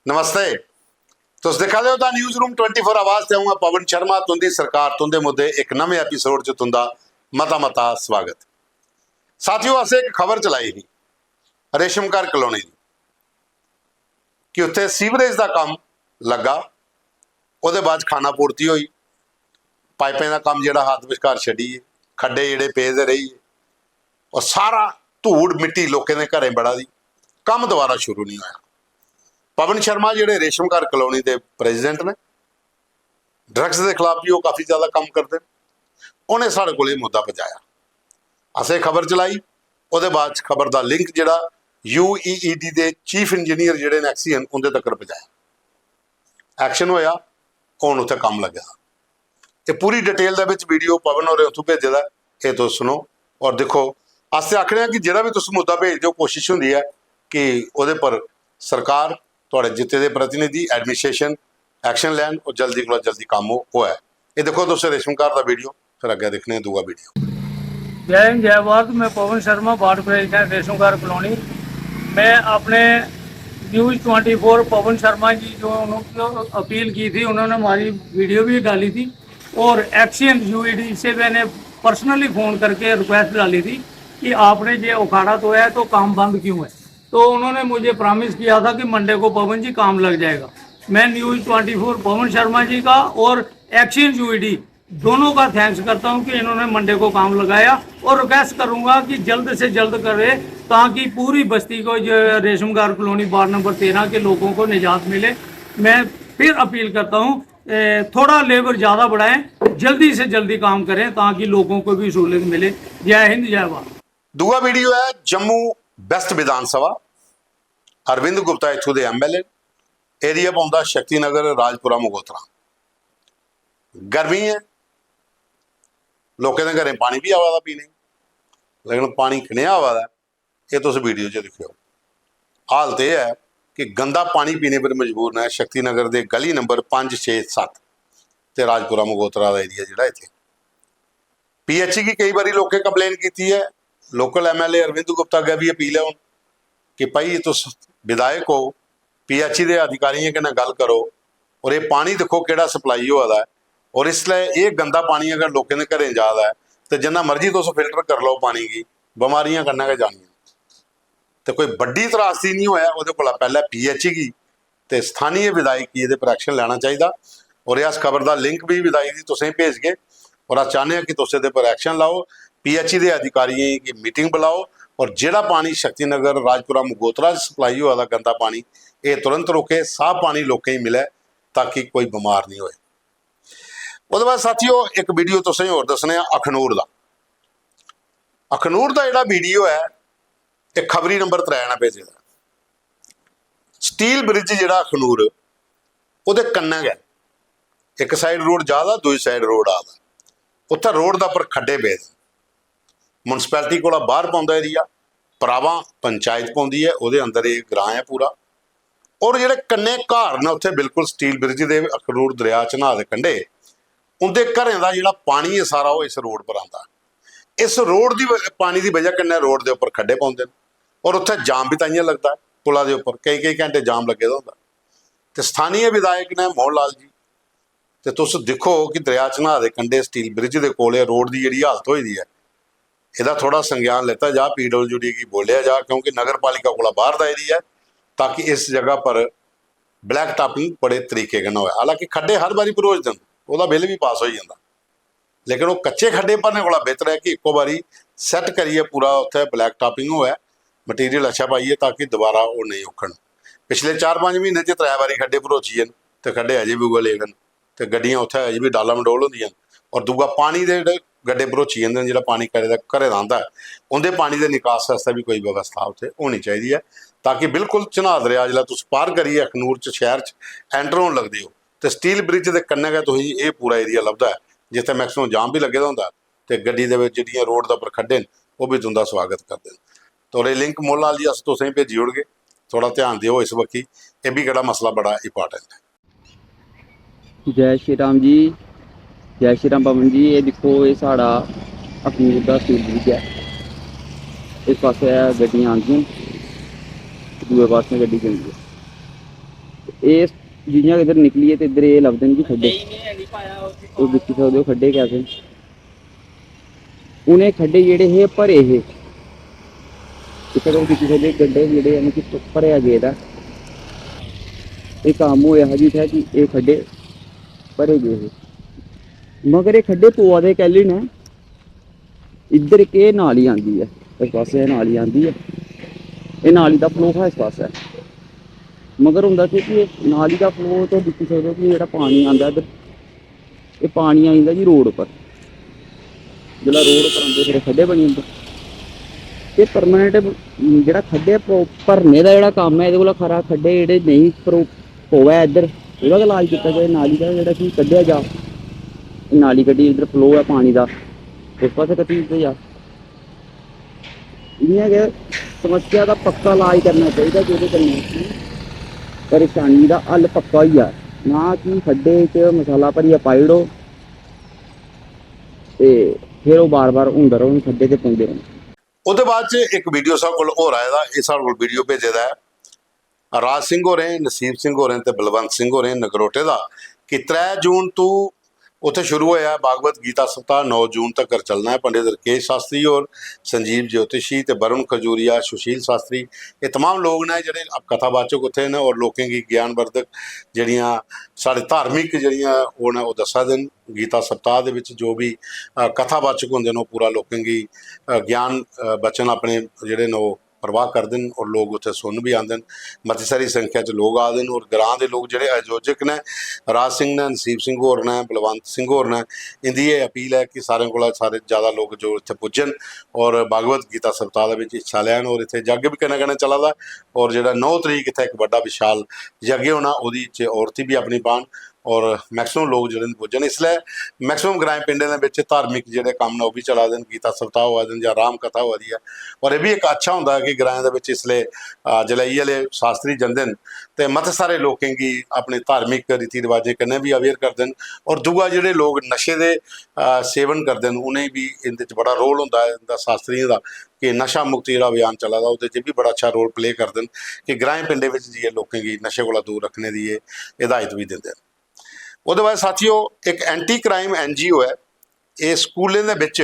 नमस्ते। तुस दिक्खा दे हो दा न्यूज़ रूम 24 आवाज़ ते आऊँ पवन शर्मा। तुंदी सरकार तुंदे मुद्दे एक नवे एपीसोड च तुंदा मता मता स्वागत। साथियों, असें एक खबर चलाई ही रेशम घर कलोनी दी कि उत्थे सीवरेज का काम लगा, उहदे बाद खाना पूर्ति हुई, पाइपें का काम जिहड़ा हाथ विचकार छड्डी, खड्डे जिहड़े पेदे रही और सारा धूड़ मिट्टी लोगों के घरें बड़ा दी, काम दोबारा शुरू नहीं होया। पवन शर्मा जिहड़े रेशम घर कलोनी के प्रेजिडेंट ने, ड्रग्स के खिलाफ भी वो काफ़ी ज़्यादा काम करते, उन्हें साढ़े को मुद्दा पहुँचाया। असें खबर चलाई, उहदे बाद खबर का लिंक जिहड़ा UEED के चीफ इंजीनियर जिहड़े ने एक्सीएन उनके तक पहुँचाया। एक्शन होया, हुण उत्थे काम लग्या। ये पूरी डिटेल दे विच वीडियो पवन होरें उत्थों भेजे दा, ये तुस सुनो और देखो। अस आखने कि जिहड़ा भी तुस मुद्दा भेज दो, कोशिश हुंदी है कि उहदे पर सरकार तुहाडे जिते दे प्रतिनिधि एडमिनिस्ट्रेशन एक्शन लैन और जल्दी को जल्दी काम हो है। ये देखो तुस रेशमकार का वीडियो, फिर अगे देखने दूआ वीडियो। जय हिंद जय भारत। मैं Pawan Sharma, ward president रेशमकार colony. मैं अपने न्यूज़ 24 पवन शर्मा जी जो उन्होंने अपील की थी, उन्होंने हमारी वीडियो भी डाली थी और एक्शन UED से मैंने पर्सनली फ़ोन करके रिक्वेस्ट डाली थी कि आपने ये उखाड़ा तो है तो काम बंद क्यों है। तो उन्होंने मुझे प्रॉमिस किया था कि मंडे को पवन जी काम लग जाएगा। मैं न्यूज़ 24 पवन शर्मा जी का और एक्शन UED दोनों का थैंक्स करता हूं कि इन्होंने मंडे को काम लगाया और रिक्वेस्ट करूंगा कि जल्द से जल्द करे ताकि पूरी बस्ती को जो रेशमगार कॉलोनी वार्ड नंबर 13 के लोगों को निजात मिले। मैं फिर अपील करता हूं, थोड़ा लेबर ज़्यादा बढ़ाएं, जल्दी से जल्दी काम करें ताकि लोगों को भी सहूलियत मिले। जय हिंद जय भारत। दूआ वीडियो है जम्मू वेस्ट विधान सभा, अरविंद गुप्ता इत्थों के MLA, एरिया पाउंदा शक्ति नगर राजपुरा मगोत्रा। गर्मी है, लोगों के घरें पानी भी आवा पीने, लेकिन पानी कनेहा आवा ये तुस वीडियो च दिखो। हालत यह है कि गंदा पानी पीने पर मजबूर है शक्ति नगर के गली नंबर 5, 6, 7 ते राजपुरा मगोत्रा का एरिया जिहड़ा इत्थे। PHE की कई बार लोगों कंप्लेन की है, लोकल MLA अरविंद गुप्ता अगे भी अपील है कि भाई तुस विधायक हो, PHE के अधिकारियों के गल करो और ये पानी देखो किहड़ा सप्लाई होआ है। और इसलिए ये गंदा पानी अगर लोगों के घरें जाता है तो जिन्ना मर्जी तुस फिल्टर कर लो पानी की, बीमारियां करना के जानिया। तो कोई बड़ी त्रासदी नहीं होया, वो पहले PHE की तो स्थानीय विधायक की ये पर एक्शन लेना चाहिए। और इस खबर का लिंक भी विधायक की तुसें भेज के और अस चाहते हैं कि तुस ये पर एक्शन लाओ, PHE के अधिकारियों की मीटिंग बुलाओ और जिहड़ा पानी शक्ति नगर राजपुरा मगोत्रा सप्लाई हुआ गंदा पानी ये तुरंत रोके, साफ पानी लोगों ही मिले ताकि कोई बीमार नहीं होए। उसके बाद साथियों एक वीडियो तुसें होर दसने अखनूर का। अखनूर का जिहड़ा वीडियो है एक खबरी नंबर 3 ने भेजे दा। स्टील ब्रिज जिहड़ा अखनूर उहदे कन्ने है, एक साइड रोड जादा, दूसरी साइड रोड आता, उत्थे रोड का पर खड्डे पे मुनसिपैलिटी को बाहर पाउंदा एरिया, परावा पंचायत पाउंदी है, उहदे अंदर ये ग्रां है पूरा। और जिहड़े कन्ने घर ने उत्थे बिल्कुल स्टील ब्रिज के अखनूर दरिया चन्हां दे कंढे उनके घरें का जिहड़ा पानी है सारा वो इस रोड पर आता। इस रोड की पानी की वजह कन्नै रोड के उपर खड्डे पाउंदे और उत्थे जाम भी ताइयां लगता है, पुलों के उपर कई कई घंटे जाम लगे दा हुंदा। ते स्थानीय विधायक ने मोहन लाल जी, तो तुस देखो कि दरिया चन्हां दे कंढे स्टील ब्रिज के कोल रोड की जिहड़ी हालत होई दी है, इसदा थोड़ा संज्ञान लेता जा, PWD की बोलिया जा, क्योंकि नगर पालिका को बाहर का एरिया है, ताकि इस जगह पर ब्लैक टॉपिंग बड़े तरीके के हो। हालांकि खड्डे हर बारी भरोच दें, वह बिल भी पास हो जाता, लेकिन वो कच्चे खड्डे भरने को बेहतर है कि एको बारी सैट करिए पूरा उत्थे ब्लैक टॉपिंग हो, मटीरियल अच्छा पाइए ताकि दोबारा वो नहीं उखड़। पिछले 4-5 महीने 3 बारी खड्डे भरोची तो खड्डे अजे भी उगले गए, तो गड्डियां उत्थे अजे भी डाला मंडोल होंदियां। और दूआ पानी के गड्ढे भरोची जाते जो पानी घरें आता है, उनके पानी के निकास वास्ते भी कोई व्यवस्था उत्थे होनी चाहिए है, ताकि बिल्कुल चन्हां दरिया जिला तुस पार करिए अखनूर शहर एंटर होने लगते हो तो स्टील ब्रिज के कन्ने गए तुम ये पूरा एरिया लभदा है जिथे मैक्सिमम जाम भी लगे होंदा, तो गड्डी दे विच जिहड़ियां रोड के उपर खड्डे वो भी तुंदा स्वागत करते हैं। तो ये लिंक मोहन लाल जी अस तुसें भेजी ओड़गे, थोड़ा ध्यान दिओ इस बक्खी, ये भी किहड़ा मसला बड़ा इंपॉर्टेंट है। जय श्री राम जी, जय श्री राम पवन जी। ये देखो ये साड़ा अखनूर का स्टील ब्रिज है, इस पास गड्डियां आंदियां, दूसरे पास गड्डी जंदी है। ਇਹ ਜਿਹੀਆਂ इधर निकली है तो इधर ये लगते हैं जी खड्डे वो दिखी सकते हो खड्डे कैसे उन्हें खड्डे जेड़े हे भरे हे इत्थे तुम दिखी सकते गड्ढे जेड़े यानी कि भरेआ गेदा ये काम होया है जित्थै कि ये खड्डे भरे गए हे मगर ये खड्डे पवा दे कैली ने इधर के नाली आंदी है इस पासे नाली आंदी है ये नाली दा फ्लो है इस पासे मगर हुंदा कि नाली का फ्लो तो दिखी सकते हो कि जेह्ड़ा पानी आंदा इधर ये पानी आई जंदा जी रोड पर जिसलै रोड पर आंदे फिर खड्डे बनी जंदे ये परमानेंट जेह्ड़ा खड्डे भरने दा जेह्ड़ा कम्म है इहदे कोला खरा खड्डे जेह्ड़े नेईं पवै इधर ओह्दा गै इलाज कीता जाए नाली दा जेह्ड़ा कि कड्ढेआ जा नाली कड्ढी इधर फ्लो है पानी दा उस पास्से कट्टी दित्ता जा इ'यां गै समस्या दा पक्का इलाज करना चाहिदा जेह्दे कन्नै परेशानी का हल पक्का होई जाए ना कि खड्डे च मसाला भरियै पाई ओड़ो ते फिर वो बार बार होंदा रौह्न खड्डे ते पौंदे रौह्न ਉਹਦੇ ਬਾਅਦ ਚ ਇੱਕ ਵੀਡੀਓ ਸਾਡੇ ਕੋਲ ਹੋਰ ਆਇਆ ਦਾ ਇਹ ਸਾਡੇ ਕੋਲ ਵੀਡੀਓ ਭੇਜੇ ਦਾ ਹੈ ਰਾਜ ਸਿੰਘ ਹੋਰੇ ਨਸੀਬ ਸਿੰਘ ਹੋਰੇ ਤੇ ਬਲਵੰਤ ਸਿੰਘ ਹੋਰੇ ਨਗਰੋਟੇ ਦਾ ਕਿ 3 ਜੂਨ ਤੋਂ ਉੱਥੇ ਸ਼ੁਰੂ ਹੋਇਆ भागवत गीता सप्ताह 9 जून तक चलना है। पंडित राकेश शास्त्री और संजीव ज्योतिषी ते वरुण खजूरिया सुशील शास्त्री ये तमाम लोग ने ਜਿਹੜੇ कथावाचक उत्थे ने और लोकें की ज्ञानवर्धक ਜਿਹੜੀਆਂ ਸਾਡੇ ਧਾਰਮਿਕ ਜਿਹੜੀਆਂ ਉਹ ਨੇ ਉਹ ਦੱਸਾ ਦੇਣ गीता सप्ताह ਦੇ ਵਿੱਚ ਜੋ ਵੀ कथावाचक ਹੁੰਦੇ ਨੇ ਉਹ ਪੂਰਾ ਲੋਕਾਂ ਦੀ ਗਿਆਨ ਬਚਨ ਆਪਣੇ ਜਿਹੜੇ ਨੇ ਉਹ प्रवाह करते हैं और लोग उत्थे सुन भी आते हैं मती सारी संख्या च लोग आते हैं और ग्रां के लोग जोड़े आयोजक ने राज सिंह ने नसीब सिंह होर ने बलवंत सिंह होर ने इनकी ये अपील है कि सारे को सारे ज़्यादा लोग जो इत्थे पुजन और भागवत गीता सप्ताह के हिस्सा लैन और इत्थे यज्ञ भी कन्नै चला दा और जो 9 तरीक इत्थे एक बड़ा विशाल यज्ञ होना वो औरतें भी अपनी पान और मैक्सिमम लोग जो पुजन इसलिए मैक्सिमम ग्रां पिंडे के धार्मिक जोड़े काम ने वह भी चला देन गीता सप्ताह हुआ दिन या राम कथा हुआ दी है और यह भी एक अच्छा होंगे कि ग्रां के इसलिए जलई वाले शास्त्री जंदे तो मत सारे लोगों की अपने धार्मिक रीति रिवाजें कन्नै भी अवेयर करते हैं और दूआ जोड़े लोग नशे के सेवन करते हैं उन्हें भी इन बड़ा रोल होंदा है इनका शास्त्रियों का कि नशा मुक्ति जो अभियान चला था वो भी बड़ा अच्छा रोल प्ले करते हैं कि ग्रां पिंडे में जी लोगों की नशे को दूर रखने की हिदायत भी देंगे। ਉਹਦੇ ਬਾਅਦ ਸਾਥੀਓ ਇੱਕ ਐਂਟੀ ਕ੍ਰਾਈਮ NGO ਹੈ ਇਹ ਸਕੂਲਾਂ ਦੇ ਵਿੱਚ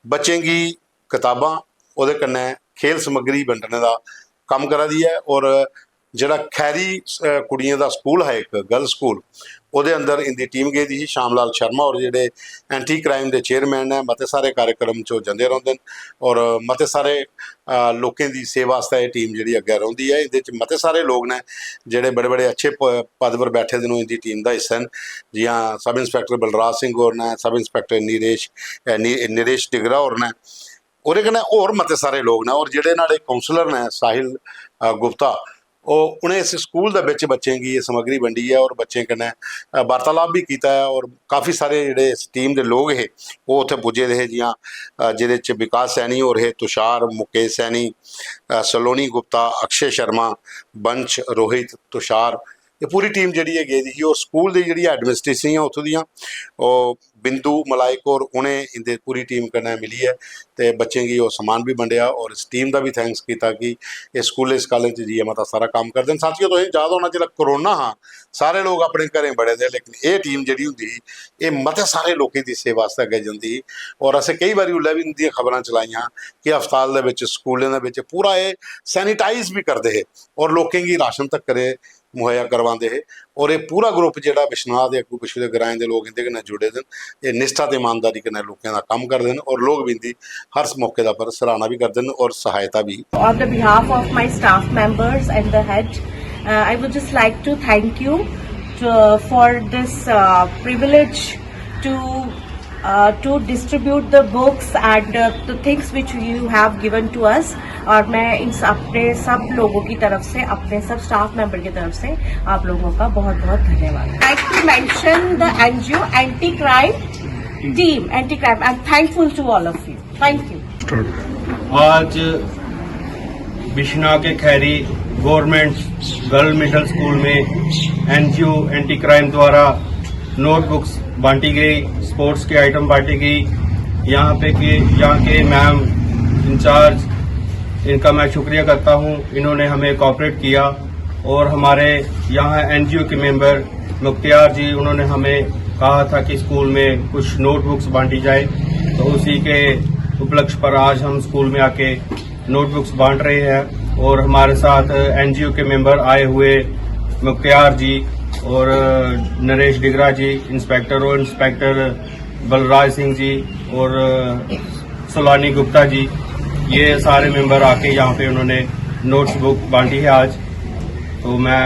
ਬੱਚਿਆਂ ਦੀ ਕਿਤਾਬਾਂ ਉਹਦੇ ਕੰਨੇ ਖੇਲ ਸਮੱਗਰੀ ਵੰਡਣ ਦਾ ਕੰਮ ਕਰਦੀ ਹੈ ਔਰ ਜਿਹੜਾ ਖੈਰੀ ਕੁੜੀਆਂ ਦਾ ਸਕੂਲ ਹੈ ਇੱਕ ਗਰਲ ਸਕੂਲ ਉਹਦੇ ਅੰਦਰ ਇਨਦੀ ਟੀਮ ਗਈ ਸੀ ਸ਼ਾਮ ਲਾਲ ਸ਼ਰਮਾ और ਜਿਹੜੇ ਐਂਟੀ ਕ੍ਰਾਈਮ ਦੇ ਚੇਅਰਮੈਨ ਨੇ ਮਤੇ ਸਾਰੇ ਕਾਰਜਕ੍ਰਮ 'ਚ ਜਾਂਦੇ ਰਹਿੰਦੇ ਨੇ ਔਰ ਮਤੇ ਸਾਰੇ ਲੋਕਾਂ ਦੀ ਸੇਵਾ ਵਾਸਤੇ ਇਹ ਟੀਮ ਜਿਹੜੀ ਅੱਗੇ ਰਹਿੰਦੀ ਹੈ ਇਹਦੇ 'ਚ ਮਤੇ ਸਾਰੇ ਲੋਕ ਨੇ ਜਿਹੜੇ ਬੜੇ ਬੜੇ ਅੱਛੇ ਪਦ ਪਰ ਬੈਠੇ ਦੇ ਨੂੰ ਇਹਦੀ ਟੀਮ ਦਾ ਹਿੱਸਾ ਹਨ ਜਿਹਾਂ ਸਬ ਇੰਸਪੈਕਟਰ ਬਲਰਾਜ ਸਿੰਘ ਹੋਰ ਨੇ ਸਬ ਇੰਸਪੈਕਟਰ ਨੀਰੇਸ਼ ਟਿਗਰਾ ਹੋਰ ਨੇ ਉਹਦੇ ਕਨੇ ਹੋਰ ਮਤੇ ਸਾਰੇ ਲੋਕ ਨੇ और ਜਿਹੜੇ ਨਾਲੇ ਕਾਉਂਸਲਰ ਨੇ ਸਾਹਿਲ गुप्ता उन्हें इस स्कूल के बच्चे बच्चों की ये समग्री वंडी है और बच्चे कन्नै वार्तालाप भी किया है और काफ़ी सारे जोड़े इस टीम के लोग है वो उत्थे पुजे दे जियां जिहदे च विकास सैनी और है तुषार मुकेश सैनी सलोनी गुप्ता अक्षय शर्मा बंश रोहित तुषार ये पूरी टीम जी है गई थी और स्कूल की जी एडमिनिस्ट्रेशन है उत्थों दियां बिंदु मलाइक और उन्हें इनके पूरी टीम कन्नै मिली है तो बच्चों की वो समान भी वंडिया और इस टीम का भी थैंक्स किया कि इस स्कूल इस कॉलेज जी मता सारा काम करते हैं। साथियों तो याद होना जो कोरोना हाँ सारे लोग अपने घरें बड़े थे लेकिन ये टीम जी होंगी ये मते सारे लोगों की सेवा वास्ते अगे जाती और असें कई बार उल्लै भी इनकी खबरां चलाइया कि हस्पताल के स्कूलों के पूरा ये सैनीटाइज भी करते हैं और लोगों की राशन तक करे मुहैया करवाते हैं और ये पूरा ग्रुप जो विश्वनाथ अगू पिछू के ग्रां के लोग इनके कन्नै जुड़े हैं ये निष्ठा ते ईमानदारी कन्नै लोगों का काम करते हैं और लोग भी इनकी हर मौके का पर सराहना भी करते हैं और सहायता भी। On the behalf of my staff members and the head, I would just like to thank you for this privilege to distribute the books and the things which you have given to us और मैं इन अपने सब लोगों की तरफ से अपने सब स्टाफ मेंबर की तरफ से आप लोगों का बहुत बहुत धन्यवाद। I like to mention the NGO anti crime team anti crime I'm thankful to all of you thank you। आज बिश्ना के खैरी गवर्नमेंट गर्ल मिडिल स्कूल में NGO एंटी क्राइम द्वारा नोटबुक्स बांटी गई स्पोर्ट्स के आइटम बांटी गई यहाँ के मैम इंचार्ज इनका मैं शुक्रिया करता हूँ इन्होंने हमें कोऑपरेट किया और हमारे यहाँ एनजीओ के मेंबर मुख्तियार जी, उन्होंने हमें कहा था कि स्कूल में कुछ नोटबुक्स बांटी जाए, तो उसी के उपलक्ष्य पर आज हम स्कूल में आके नोटबुक्स बांट रहे हैं। और हमारे साथ एनजीओ के मेंबर आए हुए मुख्तियार जी और नरेश डिगरा जी, इंस्पेक्टर बलराज सिंह जी और सोलानी गुप्ता जी, ये सारे मेंबर आके यहाँ पे उन्होंने नोट्स बुक बांटी है आज। तो मैं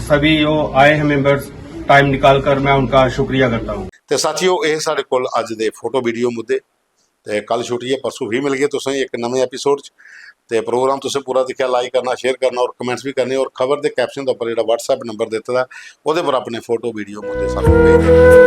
सभी जो आए हैं मेंबर्स टाइम निकाल कर मैं उनका शुक्रिया करता हूँ। ਤੇ ਸਾਥੀਓ ਇਹ ਸਾਡੇ ਕੋਲ ਅੱਜ ਦੇ ਫੋਟੋ ਵੀਡੀਓ ਮੁੱਦੇ ਤੇ ਕੱਲ ਛੁੱਟੀ ਹੈ, ਪਰਸੋਂ ਵੀ ਮਿਲ ਗਏ ਤੁਸੀਂ ਇੱਕ ਨਵੇਂ ਐਪੀਸੋਡ 'ਚ। ਤੇ ਪ੍ਰੋਗਰਾਮ ਤੁਸੀਂ ਪੂਰਾ ਦੇਖਿਆ, ਲਾਈਕ ਕਰਨਾ, ਸ਼ੇਅਰ ਕਰਨਾ ਔਰ ਕਮੈਂਟਸ ਵੀ ਕਰਨੇ ਔਰ ਖਬਰ ਦੇ ਕੈਪਸ਼ਨ ਦੇ ਉੱਪਰ ਜਿਹੜਾ WhatsApp ਨੰਬਰ ਦਿੱਤਾ ਉਹਦੇ ਪਰ ਆਪਣੇ ਫੋਟੋ ਵੀਡੀਓ ਮੁੱਦੇ ਸਾਨੂੰ ਭੇਜ ਦਿਓ।